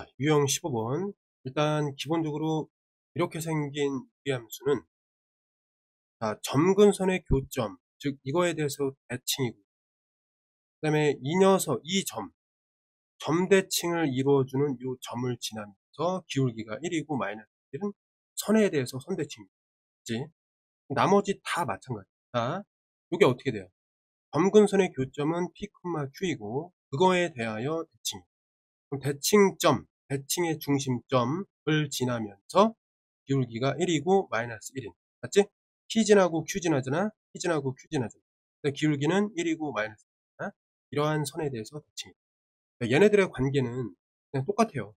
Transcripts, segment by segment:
자, 유형 15번. 일단 기본적으로 이렇게 생긴 이 함수는 점근선의 교점, 즉 이거에 대해서 대칭이고, 그다음에 이 점대칭을 이루어주는 이 점을 지나면서 기울기가 1이고 마이너스 1은 선에 대해서 선대칭이지. 나머지 다 마찬가지. 자, 이게 어떻게 돼요? 점근선의 교점은 P, Q이고 그거에 대하여 대칭. 그럼 대칭점, 대칭의 중심점을 지나면서 기울기가 1이고 마이너스 1인. 맞지? P 지나고 Q 지나잖아. P 지나고 Q 지나잖아. 근데 기울기는 1이고 마이너스 1이다. 이러한 선에 대해서 대칭. 얘네들의 관계는 그냥 똑같아요.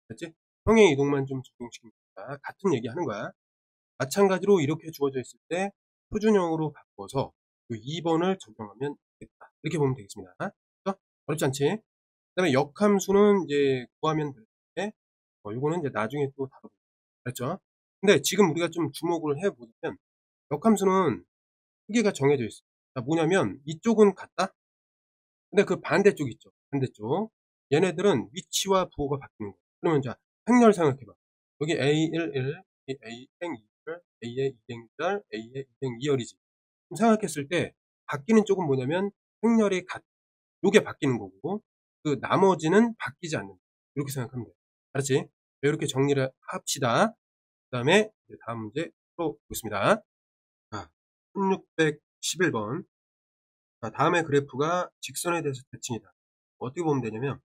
맞지? 평행 이동만 좀 적용시킵니다. 같은 얘기 하는 거야. 마찬가지로 이렇게 주어져 있을 때 표준형으로 바꿔서 2번을 적용하면 되겠다. 이렇게 보면 되겠습니다. 그렇죠? 어렵지 않지? 그 다음에 역함수는 이제 구하면 되는데, 이거는 이제 나중에 또 다뤄볼게요. 그렇죠? 근데 지금 우리가 좀 주목을 해보자면, 역함수는 크기가 정해져 있어. 자, 뭐냐면, 이쪽은 같다? 근데 그 반대쪽 있죠? 반대쪽. 얘네들은 위치와 부호가 바뀌는 거야. 그러면 자, 행렬 생각해봐. 여기 A11, A2열, A의 2열, A의 2열이지. 생각했을 때, 바뀌는 쪽은 뭐냐면, 행렬이 요게 바뀌는 거고, 그 나머지는 바뀌지 않는다. 이렇게 생각하면 돼. 알았지? 이렇게 정리를 합시다. 그 다음에 다음 문제 풀어보겠습니다. 자, 1611번. 다음의 그래프가 직선에 대해서 대칭이다. 어떻게 보면 되냐면,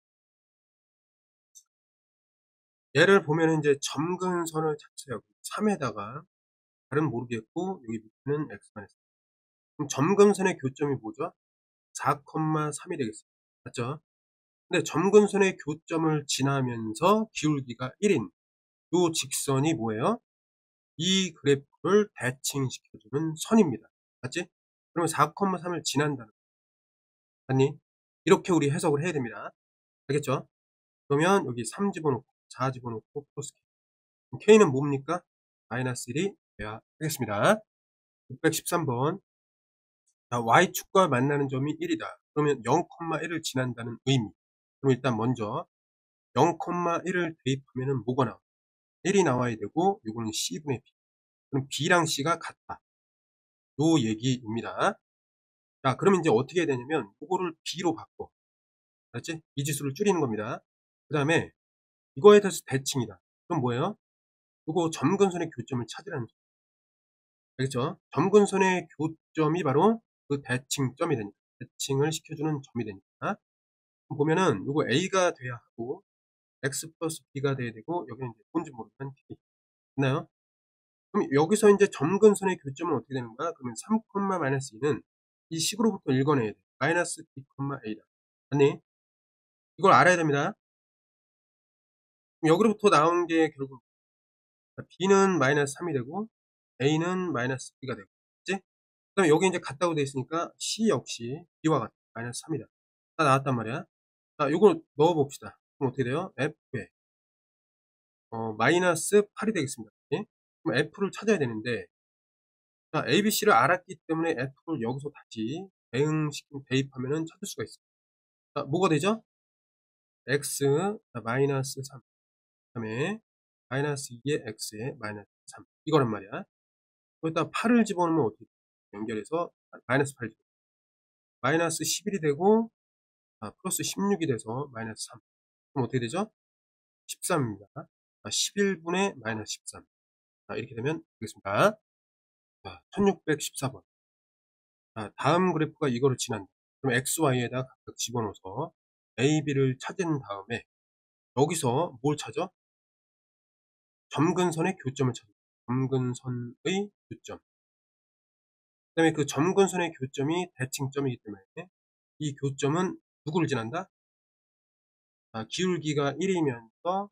얘를 보면 이제 점근선을 찾아요. 3에다가, 다른 모르겠고, 여기 밑에는 x만 했어요. 그럼 점근선의 교점이 뭐죠? 4,3이 되겠습니다. 맞죠? 근데 점근선의 교점을 지나면서 기울기가 1인 요 직선이 뭐예요? 이 그래프를 대칭시켜주는 선입니다. 맞지? 그러면 4,3을 지난다는 거 맞니? 이렇게 우리 해석을 해야 됩니다. 알겠죠? 그러면 여기 3 집어넣고 4 집어넣고 플러스 K. K는 뭡니까? 마이너스 1이 돼야 하겠습니다. 613번. Y축과 만나는 점이 1이다. 그러면 0,1을 지난다는 의미. 그럼 일단 먼저 0,1을 대입하면 뭐가 나와? 1이 나와야 되고 이거는 C분의 B. 그럼 B랑 C가 같다. 요 얘기입니다. 자, 그럼 이제 어떻게 해야 되냐면 이거를 B로 바꿔. 알았지? 이 지수를 줄이는 겁니다. 그 다음에 이거에 대해서 대칭이다. 그럼 뭐예요? 이거 점근선의 교점을 찾으라는 거죠. 알겠죠? 점근선의 교점이 바로 그 대칭점이 되니까. 대칭을 시켜주는 점이 되니까. 그럼 보면은 이거 A가 돼야 하고 X 플러스 B가 돼야 되고 여기는 이제 뭔지 모르지만 K. 됐나요? 그럼 여기서 이제 점근선의 교점은 어떻게 되는 거야? 그러면 3, 마이너스 2는 이 식으로부터 읽어내야 돼. 마이너스 B, A다. 아니, 이걸 알아야 됩니다. 그럼 여기로부터 나온 게 결국 B는 마이너스 3이 되고 A는 마이너스 B가 되고 그치? 그 다음에 여기 이제 같다고 되어 있으니까 C 역시 B와 같다. 마이너스 3이다. 다 나왔단 말이야. 자, 요거 넣어봅시다. 그럼 어떻게 돼요? F에 마이너스 8이 되겠습니다. 예? 그럼 F를 찾아야 되는데 자, ABC를 알았기 때문에 F를 여기서 다시 대입하면은 찾을 수가 있어요. 자, 뭐가 되죠? X 마이너스 3. 그 다음에 마이너스 2의 X에 마이너스 3. 이거란 말이야. 거기다 8을 집어넣으면 어떻게 돼? 연결해서 마이너스 8. 마이너스 11이 되고 플러스 16이 돼서 마이너스 3. 그럼 어떻게 되죠? 13입니다. 11분의 마이너스 13. 자, 이렇게 되면 되겠습니다. 1614번. 다음 그래프가 이거를 지난다. 그럼 XY에다 각각 집어넣어서 A, B를 찾은 다음에 여기서 뭘 찾아? 점근선의 교점을 찾아. 점근선의 교점. 그 다음에 그 점근선의 교점이 대칭점이기 때문에 이 교점은 누구를 지난다? 기울기가 1이면서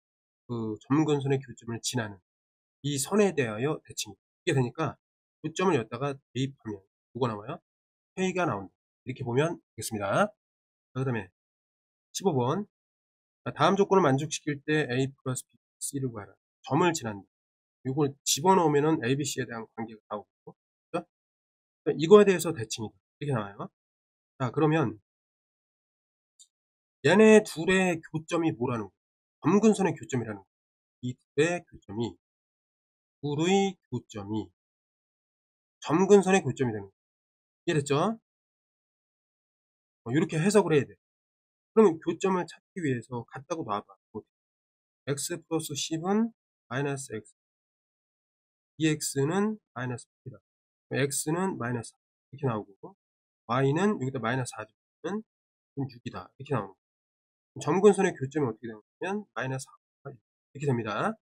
그 점근선의 교점을 지나는 이 선에 대하여 대칭이 이게 되니까 교점을 여기다가 대입하면 뭐가 나와요? K가 나온다. 이렇게 보면 되겠습니다. 그 다음에 15번. 다음 조건을 만족시킬 때 A 플러스 B, C를 구하라. 점을 지난다. 이걸 집어넣으면은 A, B, C에 대한 관계가 나오고, 그렇죠? 이거에 대해서 대칭이다. 이렇게 나와요. 자, 그러면 얘네 둘의 교점이 뭐라는 거야? 점근선의 교점이라는 거예요. 이 둘의 교점이 점근선의 교점이 되는 거예요. 이해됐죠? 요렇게 해석을 해야 돼요. 그러면 교점을 찾기 위해서 같다고 놔봐. x 플러스 10은 마이너스 x, 2x는 마이너스 8이다. x는 마이너스 4 이렇게 나오고, y는 여기다 마이너스 4 집으면 6이다. 이렇게 나오는 거예요. 점근선의 교점이 어떻게 되냐면 마이너스 4 이렇게 됩니다.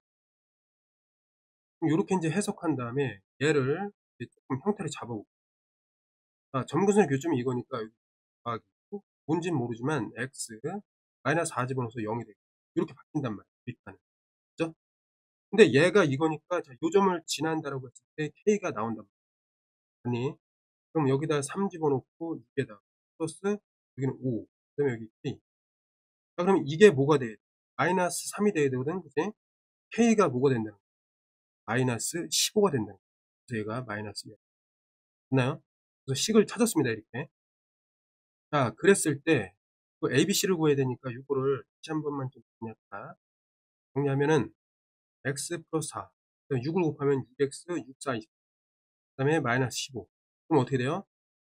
그럼 요렇게 이제 해석한 다음에 얘를 이제 조금 형태를 잡아볼게요. 점근선의 교점이 이거니까 여기 더하기고, 뭔진 모르지만 x 마이너스 4 집어넣어서 0이 되고 이렇게 바뀐단 말이에요. 일단은. 그죠? 근데 얘가 이거니까 자, 요 점을 지난다라고 했을 때 k가 나온단 말이에요. 아니, 그럼 여기다 3 집어넣고 6에다가 플러스 여기는 5, 그다음에 여기 k. 자, 그럼 이게 뭐가 돼야 돼? 마이너스 3이 돼야 되거든, 그치? k가 뭐가 된다는 거야? 마이너스 15가 된다는 거야. 그래서 얘가 마이너스 2야. 됐나요? 그래서 식을 찾았습니다, 이렇게. 자, 그랬을 때 그 ABC를 구해야 되니까 요거를 다시 한 번만 좀 정리하면은 x 플러스 4, 6을 곱하면 6x, 6, 4, 20, 그 다음에 마이너스 15. 그럼 어떻게 돼요?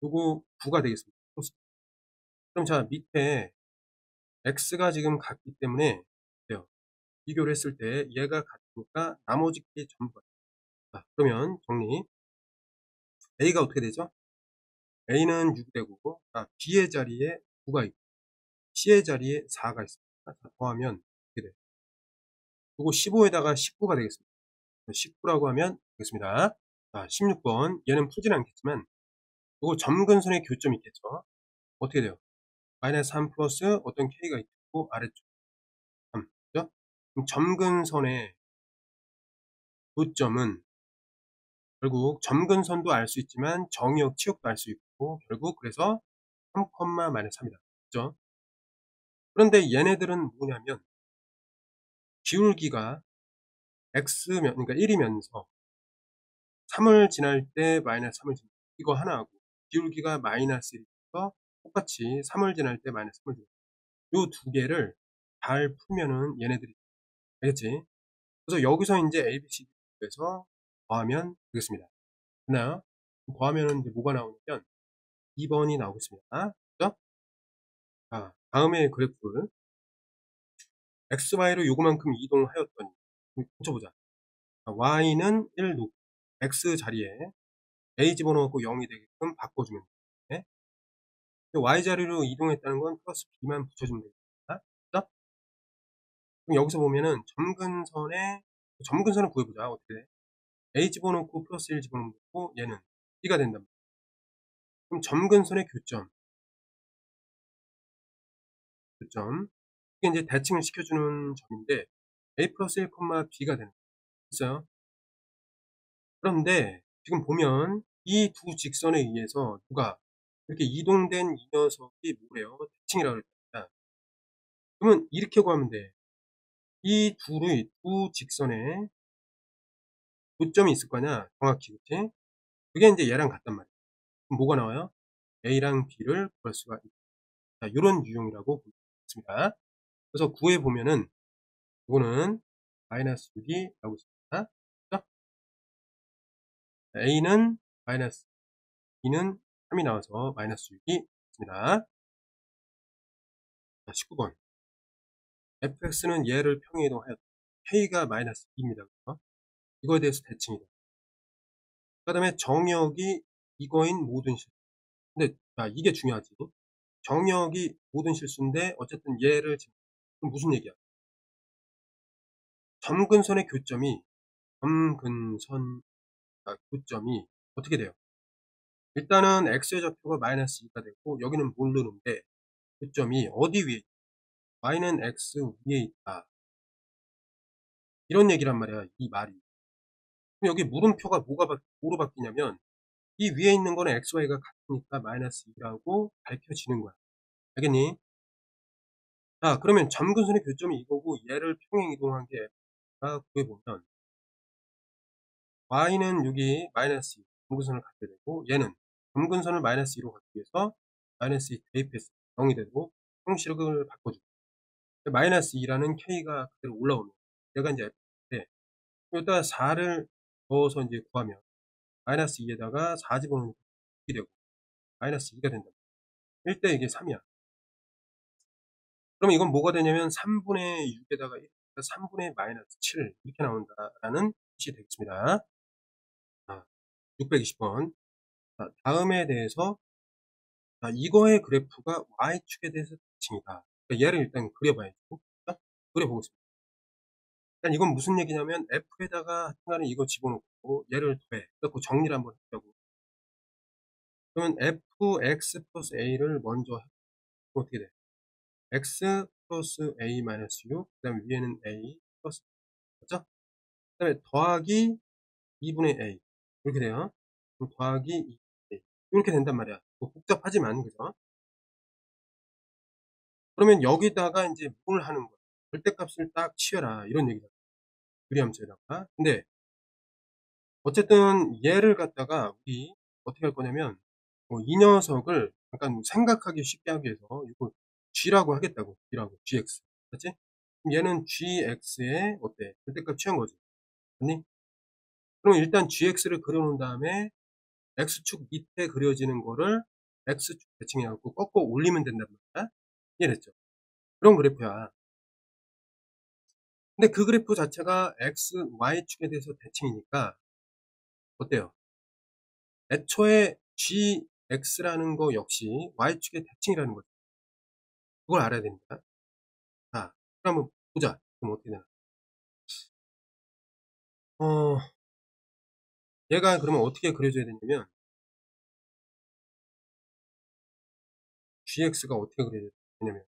요거 9가 되겠습니다. 그럼 자, 밑에 x가 지금 같기 때문에 돼요. 비교를 했을 때 얘가 같으니까 나머지 게 전부 같아요. 자, 그러면 정리. a가 어떻게 되죠? a는 6이 되고, b의 자리에 9가 있고 c의 자리에 4가 있습니다. 자, 더하면 이렇게 돼요. 요거 15에다가 19가 되겠습니다. 19라고 하면 되겠습니다. 자, 16번. 얘는 풀지는 않겠지만 요거 점근선의 교점이 있겠죠. 어떻게 돼요? 마이너스 3 플러스 어떤 k가 있고 아래쪽 3. 그죠? 그럼 점근선의 교점은 결국 점근선도 알 수 있지만 정의역 치역도 알 수 있고 결국 그래서 3, 마이너스 3이다. 그죠? 그런데 얘네들은 뭐냐면 기울기가 x면 그러니까 1이면서 3을 지날 때 마이너스 3을 지날 때 이거 하나하고 기울기가 마이너스 1에서 똑같이 3을 지날 때 마이너스 3을 지날 때 요 두 개를 잘 풀면은 얘네들이 알겠지? 그래서 여기서 이제 ABC에서 더하면 되겠습니다. 됐나요? 더하면은 이제 뭐가 나오냐면 2번이 나오겠습니다. 그죠? 자, 다음에 그래프를 XY로 요거만큼 이동하였더니 고쳐보자. Y는 1 놓고 X 자리에 A 집어넣고 0이 되게끔 바꿔주면 돼. Y 자리로 이동했다는 건 플러스 B만 붙여주면 됩니다. 그죠? 그럼 여기서 보면은 점근선을 구해보자. 어떻게 돼? A 집어넣고 플러스 1 집어넣고 얘는 B가 된단 말이야. 그럼 점근선의 교점. 이게 이제 대칭을 시켜주는 점인데 A 플러스 1, B가 되는 거예요. 그런데 지금 보면 이 두 직선에 의해서 누가 이렇게 이동된 이 녀석이 뭐래요? 대칭이라고 그랬습니다. 그러면 이렇게 구하면 돼. 이 두 직선에 교점이 있을 거냐? 정확히, 그치? 그게 이제 얘랑 같단 말이에요. 그럼 뭐가 나와요? A랑 B를 구할 수가 있다. 자, 요런 유형이라고 볼 수 있습니다. 그래서 구해보면은 이거는 마이너스 6이 나오고 있습니다. 그죠? A는 마이너스, B는 3이 나와서 마이너스 6이 있습니다. 자, 19번. fx는 얘를 평행이동하였다. k가 마이너스 2입니다. 그렇죠? 이거에 대해서 대칭이다. 그 다음에 정역이 이거인 모든 실수. 근데 이게 중요하지. 정역이 모든 실수인데 어쨌든 얘를 지금 그럼 무슨 얘기야? 점근선의 교점이 점근선 교점이 어떻게 돼요? 일단은 x의 좌표가 마이너스 2가 되고 여기는 모르는데 교점이 어디 위에 있다? y는 x 위에 있다. 이런 얘기란 말이야. 이 말이. 그럼 여기 물음표가 뭐로 바뀌냐면 이 위에 있는 거는 xy가 같으니까 마이너스 2라고 밝혀지는 거야. 알겠니? 자, 그러면 점근선의 교점이 이거고 얘를 평행 이동한 게 X가 구해보면 y는 여기 마이너스 2 점근선을 갖게 되고 얘는 점근선을 마이너스 2로 갖기 위해서 마이너스 2 대입해서 0이 되고 형식을 바꿔주고 -2라는 K가 그대로 올라오면 얘가 인제 F인데 여기다가 4를 넣어서 인제 구하면 -2 에다가 4 집어넣으면 6이 되고 -2가 된다. 1대 이게 3 이야. 그러면 이건 뭐가 되냐면 3분의 6 에다가 1 그러니까 3분의 -7 이렇게 나온다라는 뜻이 되겠습니다. 아 620 번. 자 다음에 대해서 자 이거의 그래프가 Y축에 대해서 대칭이다. 그러니까 얘를 일단 그려 봐야죠. 그죠? 그려 보겠습니다. 일단 이건 무슨 얘기냐면 F에다가 하여튼간에 이거 집어넣고 얘를 더해. 그래 갖고 정리를 한번 해 보자고. 그러면 fx 플러스 a를 먼저 해 보면 어떻게 돼? x 플러스 a 마이너스 6 그다음에 위에는 a 플러스 그죠? 그다음에 더하기 2분의 a 이렇게 돼요. 그럼 더하기 2분의 a 이렇게 된단 말이야. 뭐 복잡하지만 그죠? 그러면 여기다가 인제 뭘 하는 거야? 절대값을 딱 취해라 이런 얘기잖아. 유리함수에다가. 근데 어쨌든 얘를 갖다가 우리 어떻게 할 거냐면 이 녀석을 약간 생각하기 쉽게 하기 위해서 이거 G라고 하겠다고. G라고. GX. 맞지? 그럼 얘는 GX의 어때? 절대값 취한 거지. 맞니? 그럼 일단 GX를 그려 놓은 다음에 X축 밑에 그려지는 거를 X축 대칭해 갖고 꺾어 올리면 된단 말이야. 이해됐죠? 그런 그래프야. 근데 그 그래프 자체가 X, Y축에 대해서 대칭이니까 어때요? 애초에 GX라는 거 역시 Y축의 대칭이라는 거죠. 그걸 알아야 됩니다. 자, 그럼 한번 보자. 그럼 어떻게 되나? 어, 얘가 그러면 어떻게 그려져야 되냐면, GX가 어떻게 그려져야 되냐면,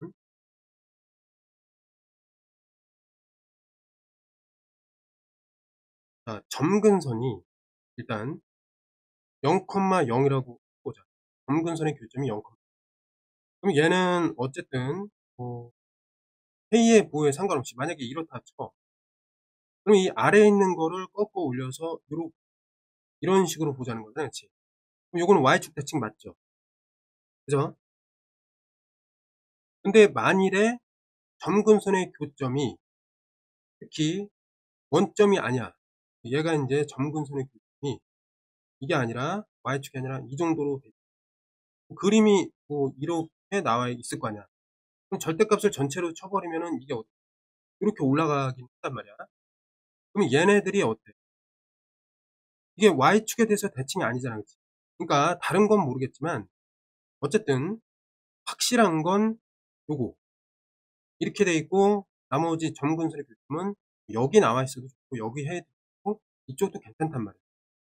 자, 점근선이 일단 0,0이라고 보자. 점근선의 교점이 0, 그럼 얘는 어쨌든, 뭐, K의 부호에 상관없이 만약에 이렇다 쳐. 그럼 이 아래에 있는 거를 꺾어 올려서 이런 식으로 보자는 거잖아. 그치? 그럼 요거는 Y축 대칭 맞죠? 그죠? 근데 만일에 점근선의 교점이 특히 원점이 아니야. 얘가 인제 점근선의 교점이 이게 아니라 Y축이 아니라 이 정도로 돼 그림이 뭐 이렇게 나와 있을 거 아니야. 그럼 절대값을 전체로 쳐 버리면은 이게 요렇게 올라가긴 한단 말이야. 그럼 얘네들이 어때? 이게 Y축에 대해서 대칭이 아니잖아. 그치? 그러니까 다른 건 모르겠지만 어쨌든 확실한 건 요거. 이렇게 돼 있고 나머지 점근선의 교점은 여기 나와 있어도 좋고 여기 해 도 이쪽도 괜찮단 말이야.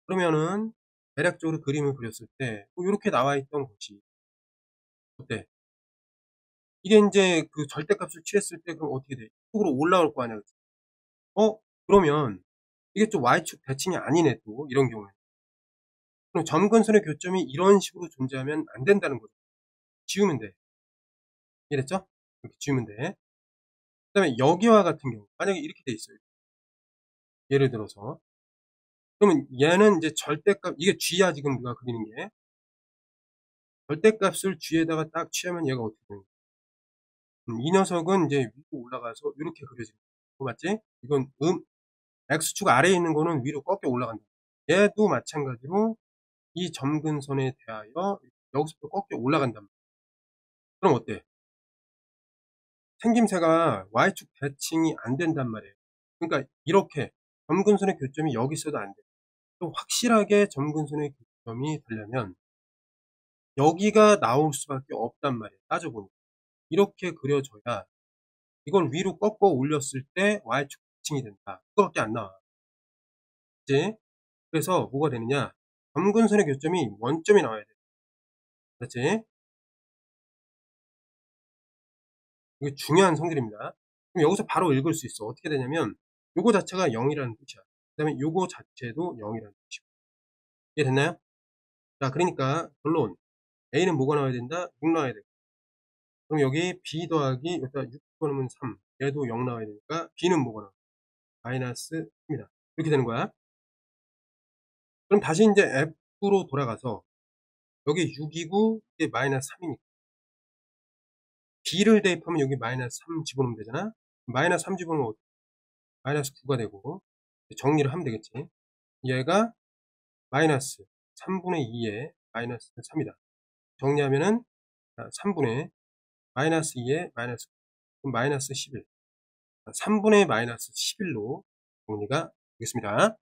그러면은 대략적으로 그림을 그렸을 때 뭐 요렇게 나와 있던 것이 어때? 이게 인제 그 절대값을 취했을 때 그럼 어떻게 돼? 이쪽으로 올라올 거 아니야. 그치? 그러면 이게 좀 Y축 대칭이 아니네 또 이런 경우에. 그럼 점근선의 교점이 이런 식으로 존재하면 안 된다는 거죠. 지우면 돼. 이해됐죠? 이렇게 지우면 돼. 그다음에 여기와 같은 경우 만약에 이렇게 돼 있어요. 예를 들어서 그러면 얘는 인제 절대값 이게 G야 지금 우리가 그리는 게. 절대값을 G에다가 딱 취하면 얘가 어떻게 되는 이 녀석은 인제 위로 올라가서 요렇게 그려지는 거 맞지? 이건 X축 아래에 있는 거는 위로 꺾여 올라간다. 얘도 마찬가지로 이 점근선에 대하여 여기서부터 꺾여 올라간단 말이야. 그럼 어때? 생김새가 Y축 대칭이 안 된단 말이에요. 그러니까 이렇게 점근선의 교점이 여기 있어도 안 돼. 좀 확실하게 점근선의 교점이 되려면 여기가 나올 수밖에 없단 말이에요, 따져 보니까. 이렇게 그려져야 이걸 위로 꺾어 올렸을 때 Y축 대칭이 된다. 그거밖에 안 나와. 그치? 그래서 뭐가 되느냐? 점근선의 교점이 원점이 나와야 돼. 그렇지? 이게 중요한 성질입니다. 그럼 여기서 바로 읽을 수 있어. 어떻게 되냐면 요거 자체가 0 이라는 뜻이야. 그다음에 요거 자체도 0 이라는 뜻이고. 이해됐나요? 자 그러니까 결론 A는 뭐가 나와야 된다? 6 나와야 돼. 그럼 여기 B 더하기 여기다 6 집어넣으면 3 얘도 0 나와야 되니까 B는 뭐가 나와? 마이너스 3이다. 이렇게 되는 거야. 그럼 다시 인제 F로 돌아가서 여기 6 이고 이게 마이너스 3 이니까 b를 대입하면 여기 마이너스 3 집어넣으면 되잖아. 마이너스 3 집어넣으면 마이너스 9가 되고 정리를 하면 되겠지. 얘가 마이너스 3분의 2에 마이너스 3이다. 정리하면은 3분의 마이너스 2에 마이너스 9, 그럼 마이너스 11. 3분의 마이너스 11로 정리가 되겠습니다.